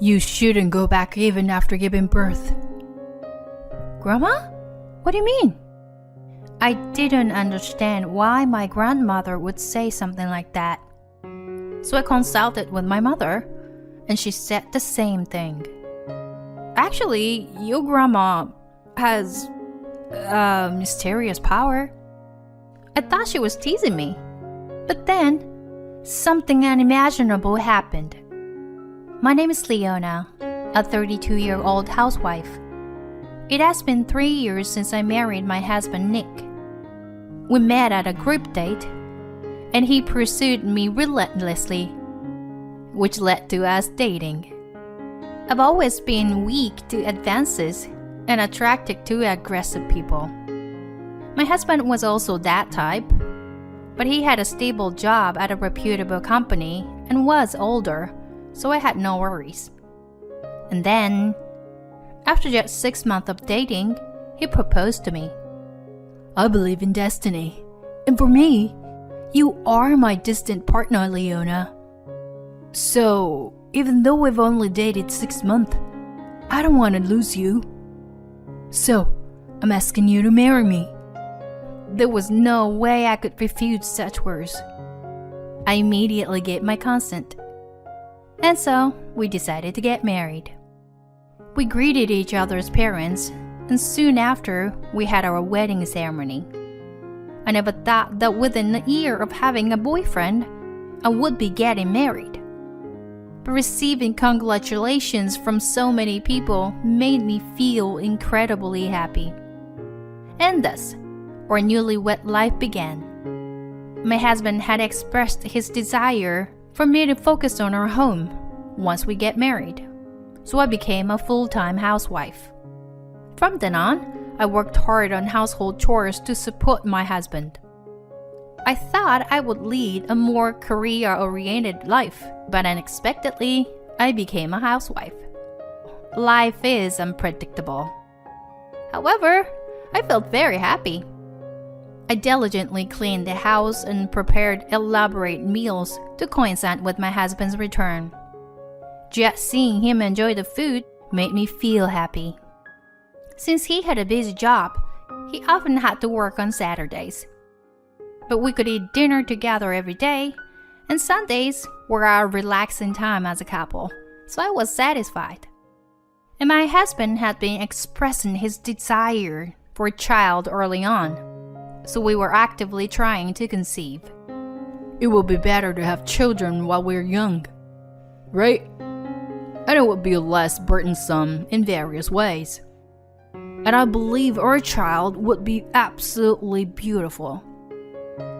You shouldn't go back even after giving birth. Grandma? What do you mean? I didn't understand why my grandmother would say something like that. So I consulted with my mother, and she said the same thing. Actually, your grandma has mysterious power. I thought she was teasing me. But then, something unimaginable happened. My name is Leona, a 32-year-old housewife. It has been 3 years since I married my husband Nick. We met at a group date, and he pursued me relentlessly, which led to us dating. I've always been weak to advances and attracted to aggressive people. My husband was also that type, but he had a stable job at a reputable company and was older, so I had no worries. And then, after just 6 months of dating, he proposed to me. I believe in destiny. And for me, you are my distant partner, Leona. So, even though we've only dated 6 months, I don't want to lose you. So, I'm asking you to marry me. There was no way I could refuse such words. I immediately gave my consent. And so, we decided to get married. We greeted each other's parents, and soon after, we had our wedding ceremony. I never thought that within a year of having a boyfriend, I would be getting married. But receiving congratulations from so many people made me feel incredibly happy. And thus, our newlywed life began. My husband had expressed his desire for me to focus on our home once we get married, so I became a full-time housewife. From then on, I worked hard on household chores to support my husband. I thought I would lead a more career-oriented life, but unexpectedly, I became a housewife. Life is unpredictable. However, I felt very happy. I diligently cleaned the house and prepared elaborate meals to coincide with my husband's return. Just seeing him enjoy the food made me feel happy. Since he had a busy job, he often had to work on Saturdays. But we could eat dinner together every day, and Sundays were our relaxing time as a couple, so I was satisfied. And my husband had been expressing his desire for a child early on, so we were actively trying to conceive. It will be better to have children while we're young, right? And it would be less burdensome in various ways. And I believe our child would be absolutely beautiful.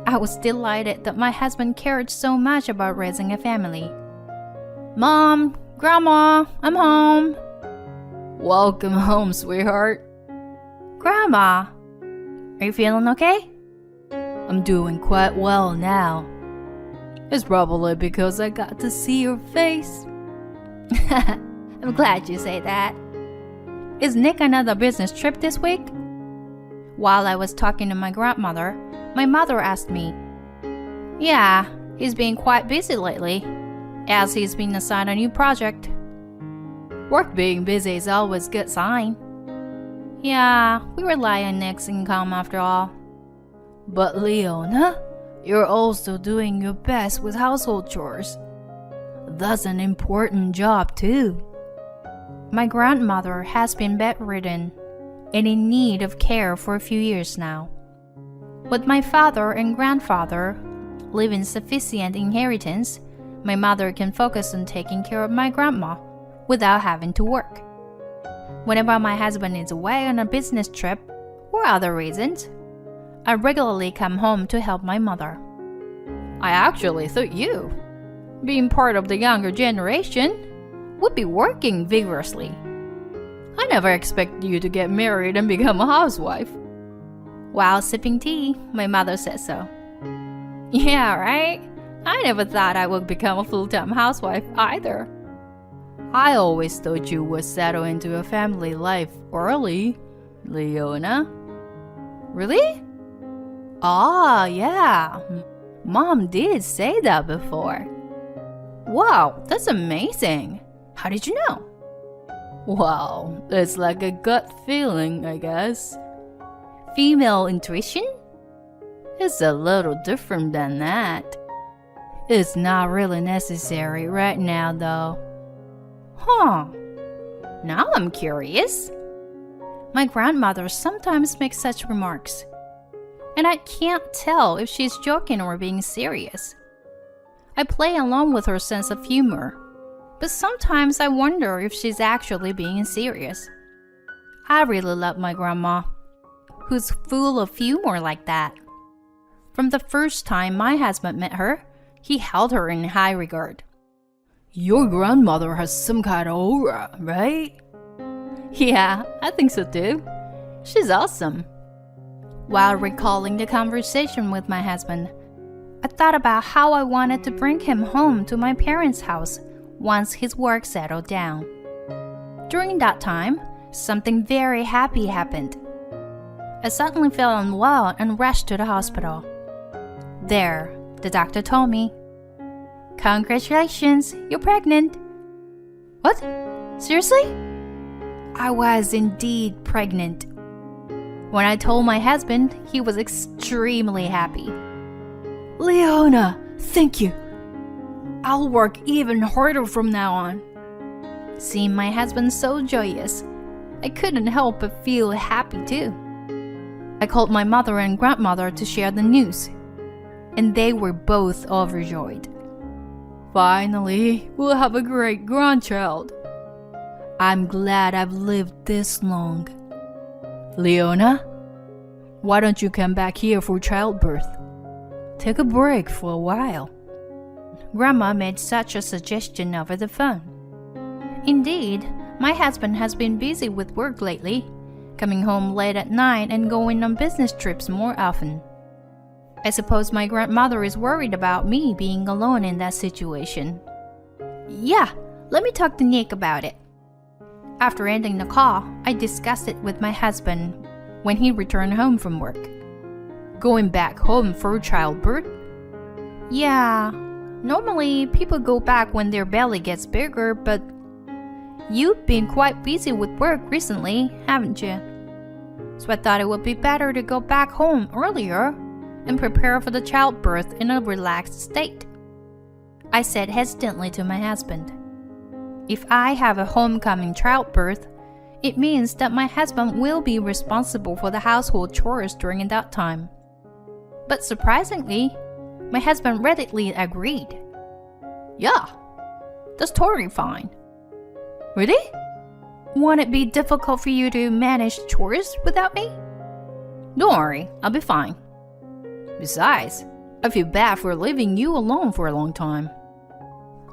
I was delighted that my husband cared so much about raising a family. Mom, Grandma, I'm home. Welcome home, sweetheart. Grandma, are you feeling okay? I'm doing quite well now. It's probably because I got to see your face. I'm glad you say that. Is Nick on another business trip this week? While I was talking to my grandmother, my mother asked me. Yeah, he's been quite busy lately, as he's been assigned a new project. Work being busy is always a good sign. Yeah, we rely on Nick's income after all. But Leona, you're also doing your best with household chores. That's an important job too. My grandmother has been bedridden and in need of care for a few years now. With my father and grandfather leaving sufficient inheritance, my mother can focus on taking care of my grandma without having to work. Whenever my husband is away on a business trip or other reasons, I regularly come home to help my mother. I actually thought you, being part of the younger generation, would be working vigorously. I never expected you to get married and become a housewife. While sipping tea, my mother said so. Yeah, right? I never thought I would become a full-time housewife either. I always thought you would settle into a family life early, Leona. Really? Ah, yeah. Mom did say that before. Wow, that's amazing. How did you know? Well, it's like a gut feeling, I guess. Female intuition? It's a little different than that. It's not really necessary right now, though. Huh. Now I'm curious. My grandmother sometimes makes such remarks, and I can't tell if she's joking or being serious. I play along with her sense of humor, but sometimes I wonder if she's actually being serious. I really love my grandma, who's full of humor like that. From the first time my husband met her, he held her in high regard. Your grandmother has some kind of aura, right? Yeah, I think so too. She's awesome. While recalling the conversation with my husband, I thought about how I wanted to bring him home to my parents' house once his work settled down. During that time, something very happy happened. I suddenly felt unwell and rushed to the hospital. There, the doctor told me, "Congratulations, you're pregnant." What? Seriously? I was indeed pregnant. When I told my husband, he was extremely happy. Leona, thank you. I'll work even harder from now on. Seeing my husband so joyous, I couldn't help but feel happy too. I called my mother and grandmother to share the news, and they were both overjoyed. Finally, we'll have a great grandchild. I'm glad I've lived this long. Leona, why don't you come back here for childbirth? Take a break for a while. Grandma made such a suggestion over the phone. Indeed, my husband has been busy with work lately, coming home late at night and going on business trips more often. I suppose my grandmother is worried about me being alone in that situation. Yeah, let me talk to Nick about it. After ending the call, I discussed it with my husband when he returned home from work. Going back home for childbirth? Yeah, normally people go back when their belly gets bigger, but you've been quite busy with work recently, haven't you? So I thought it would be better to go back home earlier and prepare for the childbirth in a relaxed state. I said hesitantly to my husband, "If I have a homecoming childbirth, it means that my husband will be responsible for the household chores during that time." But surprisingly, my husband readily agreed. "Yeah, that's totally fine." "Really? Won't it be difficult for you to manage chores without me?" "Don't worry, I'll be fine. Besides, I feel bad for leaving you alone for a long time.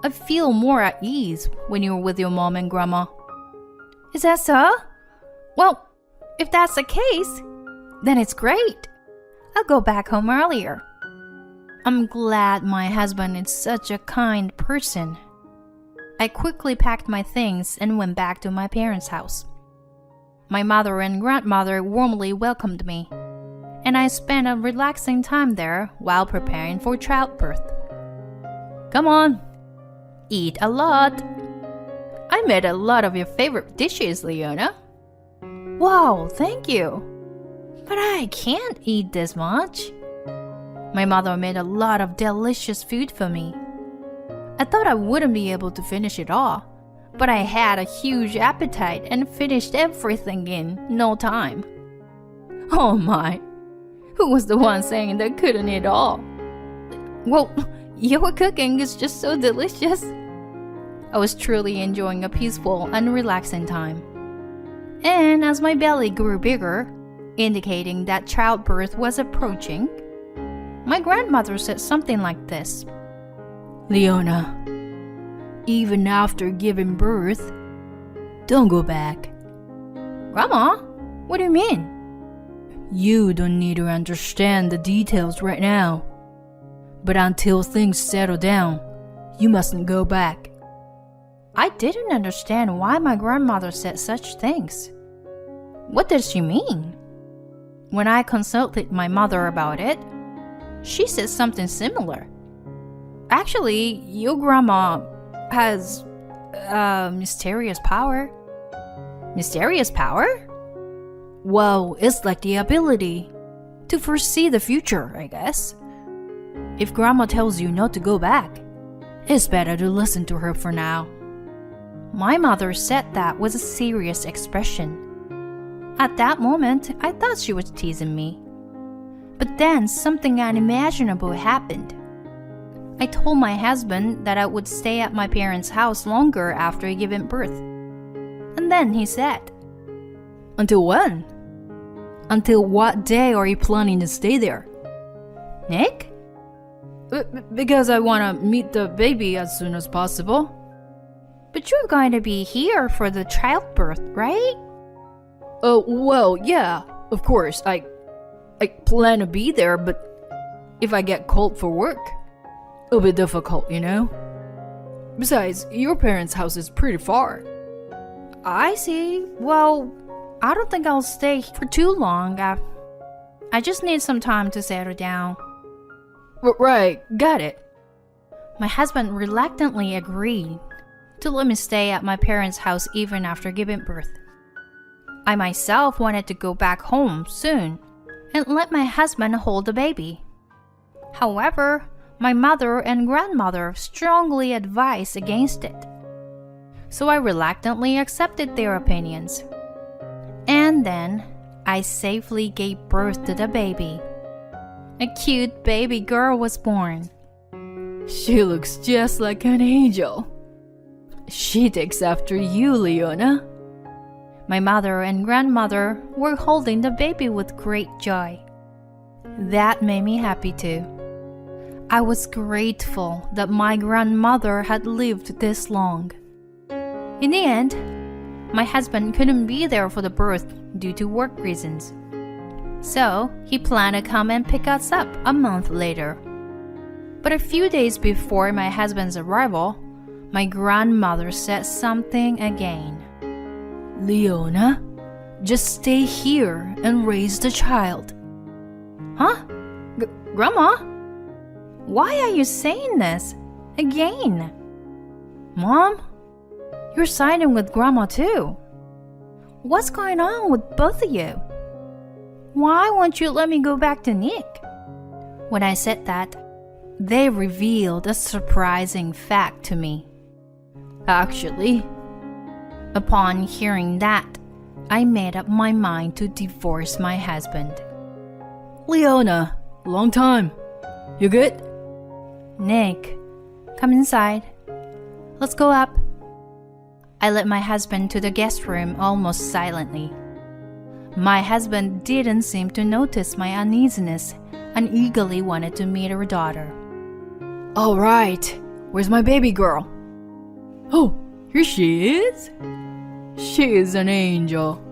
I feel more at ease when you're with your mom and grandma." "Is that so? Well, if that's the case, then it's great. I'll go back home earlier." I'm glad my husband is such a kind person. I quickly packed my things and went back to my parents' house. My mother and grandmother warmly welcomed me, and I spent a relaxing time there while preparing for childbirth. "Come on, eat a lot. I made a lot of your favorite dishes, Leona." "Wow, thank you. But I can't eat this much." My mother made a lot of delicious food for me. I thought I wouldn't be able to finish it all, but I had a huge appetite and finished everything in no time. Oh my, who was the one saying they couldn't eat all? Well, your cooking is just so delicious. I was truly enjoying a peaceful and relaxing time. And as my belly grew bigger, indicating that childbirth was approaching, my grandmother said something like this. Leona, even after giving birth, don't go back. Grandma, what do you mean? You don't need to understand the details right now. But until things settle down, you mustn't go back. I didn't understand why my grandmother said such things. What did she mean? When I consulted my mother about it, she said something similar. Actually, your grandma has Mysterious power. Mysterious power? Well, it's like the ability to foresee the future, I guess. If Grandma tells you not to go back, it's better to listen to her for now. My mother said that with a serious expression. At that moment, I thought she was teasing me. But then something unimaginable happened. I told my husband that I would stay at my parents' house longer after giving birth. And then he said, Until when? Until what day are you planning to stay there? Nick? Because I want to meet the baby as soon as possible. But you're going to be here for the childbirth, right? Well, yeah, of course. I plan to be there, but if I get called for work, it'll be difficult, you know? Besides, your parents' house is pretty far. I see. Well, I don't think I'll stay for too long. I just need some time to settle down. Right, got it. My husband reluctantly agreed to let me stay at my parents' house even after giving birth. I myself wanted to go back home soon and let my husband hold the baby. However, my mother and grandmother strongly advised against it. So I reluctantly accepted their opinions. And then I safely gave birth to the baby. A cute baby girl was born. She looks just like an angel. She takes after you, Leona. My mother and grandmother were holding the baby with great joy. That made me happy too. I was grateful that my grandmother had lived this long. In the end, my husband couldn't be there for the birth due to work reasons. So he planned to come and pick us up a month later. But a few days before my husband's arrival, my grandmother said something again. Leona, just stay here and raise the child. Huh? Grandma? Why are you saying this again? Mom, you're siding with Grandma too. What's going on with both of you? Why won't you let me go back to Nick? When I said that, they revealed a surprising fact to me. Actually, upon hearing that, I made up my mind to divorce my husband. Leona, long time. You good? Nick, come inside. Let's go up. I led my husband to the guest room almost silently. My husband didn't seem to notice my uneasiness and eagerly wanted to meet our daughter. All right, where's my baby girl? Oh, here she is. She is an angel.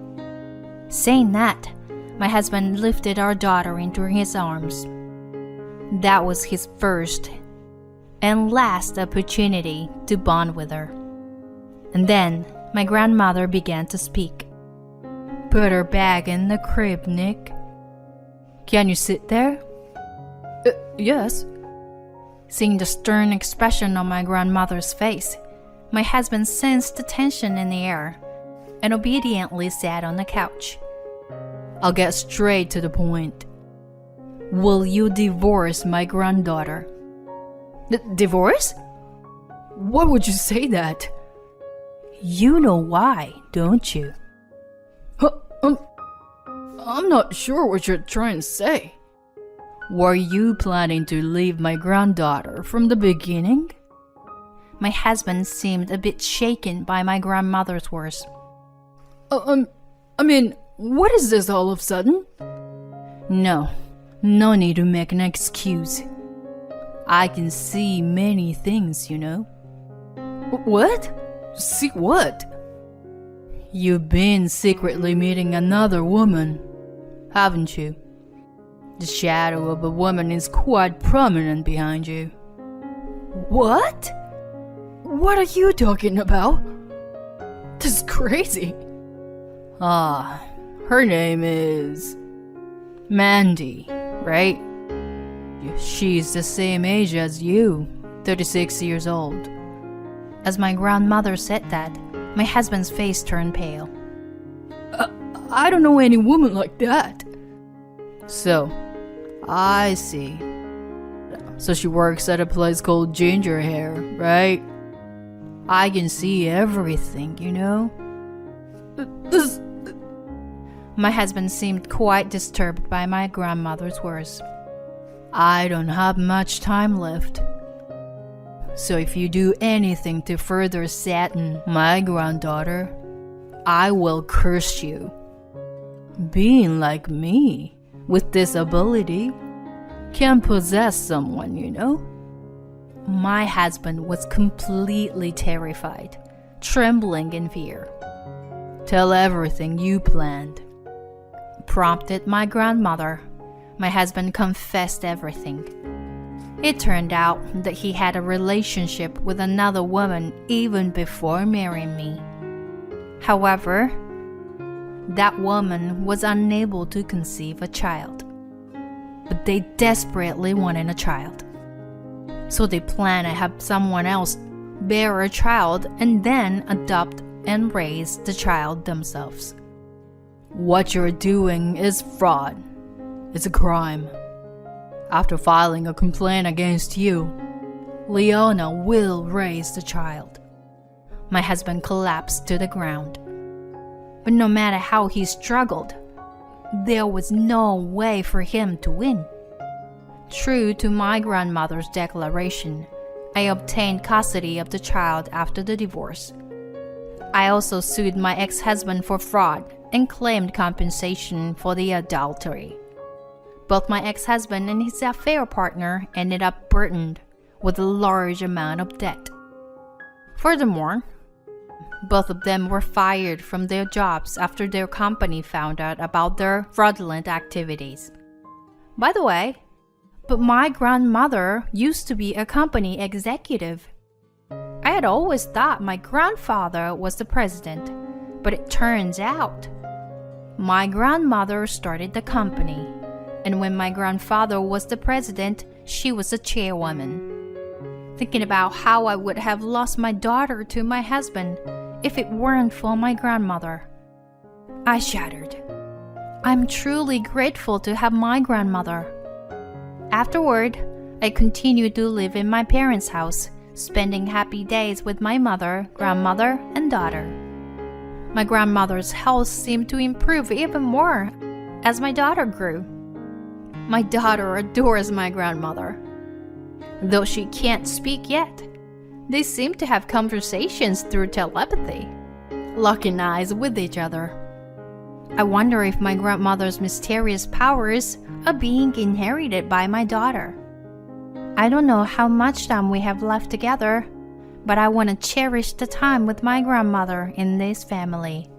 Saying that, my husband lifted our daughter into his arms. That was his first and last opportunity to bond with her. And then my grandmother began to speak. Put her back in the crib, Nick. Can you sit there? Yes. Seeing the stern expression on my grandmother's face, my husband sensed the tension in the air and obediently sat on the couch. I'll get straight to the point. Will you divorce my granddaughter? Divorce? Why would you say that? You know why, don't you? I'm not sure what you're trying to say. Were you planning to leave my granddaughter from the beginning? My husband seemed a bit shaken by my grandmother's words. I mean, what is this all of a sudden? No need to make an excuse. I can see many things, you know. What? See what? You've been secretly meeting another woman, haven't you? The shadow of a woman is quite prominent behind you. What? What are you talking about? This is crazy. Her name is Mandy, right? She's the same age as you, 36 years old. As my grandmother said that, my husband's face turned pale. I don't know any woman like that. So, I see. So she works at a place called Ginger Hair, right? I can see everything, you know? My husband seemed quite disturbed by my grandmother's words. I don't have much time left. So if you do anything to further sadden my granddaughter, I will curse you. Being like me, with this ability, can possess someone, you know? My husband was completely terrified, trembling in fear. Tell everything you planned, prompted my grandmother. My husband confessed everything. It turned out that he had a relationship with another woman even before marrying me. However, that woman was unable to conceive a child. But they desperately wanted a child. So they planned to have someone else bear a child and then adopt and raise the child themselves. What you're doing is fraud. It's a crime. After filing a complaint against you, Leona will raise the child. My husband collapsed to the ground. But no matter how he struggled, there was no way for him to win. True to my grandmother's declaration, I obtained custody of the child after the divorce. I also sued my ex-husband for fraud and claimed compensation for the adultery. Both my ex-husband and his affair partner ended up burdened with a large amount of debt. Furthermore, both of them were fired from their jobs after their company found out about their fraudulent activities. By the way, but my grandmother used to be a company executive. I had always thought my grandfather was the president, but it turns out my grandmother started the company, and when my grandfather was the president, she was the chairwoman. Thinking about how I would have lost my daughter to my husband if it weren't for my grandmother, I shuddered. I'm truly grateful to have my grandmother. Afterward, I continued to live in my parents' house, spending happy days with my mother, grandmother, and daughter. My grandmother's health seemed to improve even more as my daughter grew. My daughter adores my grandmother. Though she can't speak yet, they seem to have conversations through telepathy, locking eyes with each other. I wonder if my grandmother's mysterious powers are being inherited by my daughter. I don't know how much time we have left together, but I want to cherish the time with my grandmother in this family.